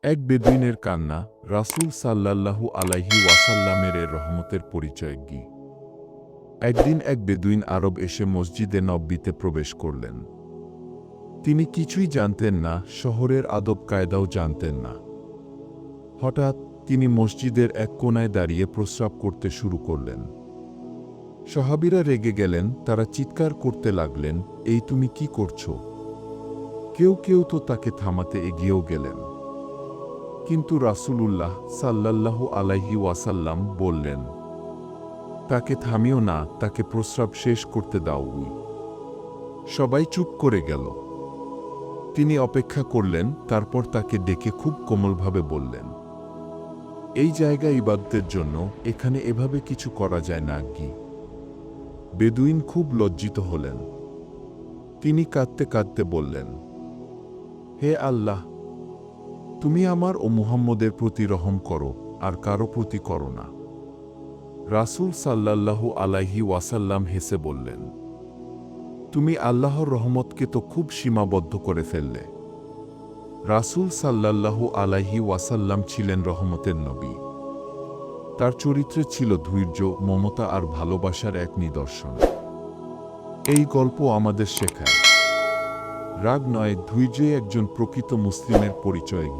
এক বেদুইনের কান্না। রাসূল সাল্লাল্লাহু আলাইহি ওয়াসাল্লামের রহমতের পরিচয় কি? একদিন এক বেদুইন আরব এসে মসজিদে নববীতে প্রবেশ করলেন। তিনি কিছুই জানতেন না, শহরের আদব কায়দাও জানতেন না। হঠাৎ তিনি মসজিদের এক কোণায় দাঁড়িয়ে প্রস্রাব করতে শুরু করলেন। সাহাবীরা রেগে গেলেন, তারা চিৎকার করতে লাগলেন, এই তুমি কি করছো? কেউ কেউ তো তাকে থামাতে এগিয়েও গেলেন। কিন্তু রাসূলুল্লাহ সাল্লাল্লাহু আলাইহি ওয়াসাল্লাম বললেন, তাকে থামিও না, তাকে প্রস্রাব শেষ করতে দাও। সবাই চুপ করে গেল। তিনি অপেক্ষা করলেন, তারপর তাকে ডেকে খুব কোমলভাবে বললেন, এই জায়গা ইবাদতের জন্য, এখানে এভাবে কিছু করা যায় না কি? বেদুইন খুব লজ্জিত হলেন। তিনি কাঁদতে কাঁদতে বললেন, হে আল্লাহ, তুমি আমার ও মুহাম্মদের প্রতি রহম করো, আর কারো প্রতি করো না। রাসূল সাল্লাল্লাহু আলাইহি ওয়াসাল্লাম হেসে বললেন, তুমি আল্লাহর রহমতকে তো খুব সীমাবদ্ধ করে ফেললে। রাসূল সাল্লাল্লাহু আলাইহি ওয়াসাল্লাম ছিলেন রহমতের নবী। তার চরিত্রে ছিল ধৈর্য, মমতা আর ভালোবাসার এক নিদর্শন। এই গল্প আমাদের শেখায়, রাগ নয়, ধৈর্যই একজন প্রকৃত মুসলিমের পরিচয়।